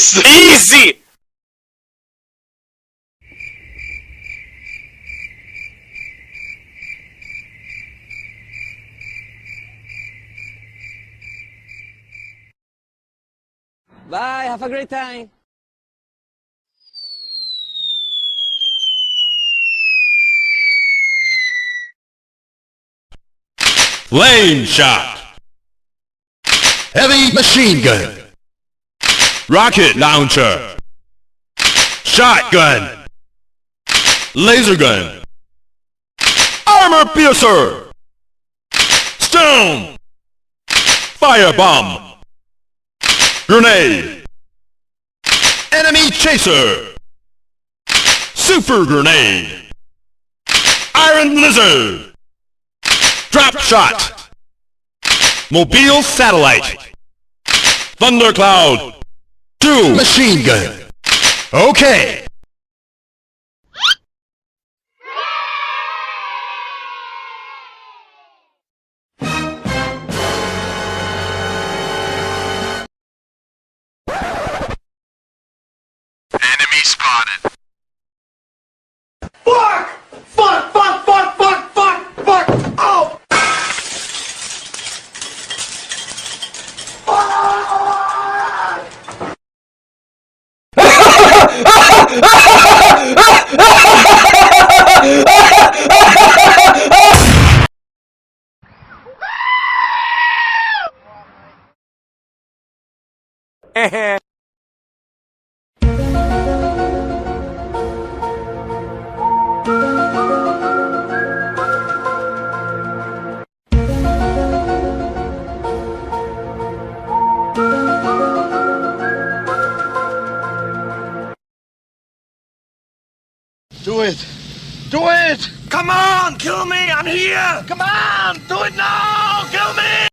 Easy! Bye, have a great time. Lane shot. Heavy machine gun. Rocket launcher. Shotgun. Laser gun. Armor piercer. Stone. Firebomb. Grenade. Enemy chaser. Super grenade. Iron lizard. Drop shot. Mobile satellite. Thundercloud. 2 machine gun. Okay. Enemy spotted. Fuck! Fuck! Fuck! Fuck! Fuck! Fuck! Fuck! Oh! Do it. Do it. Come on, kill me! I'm here! Come on! Do it now! Kill me!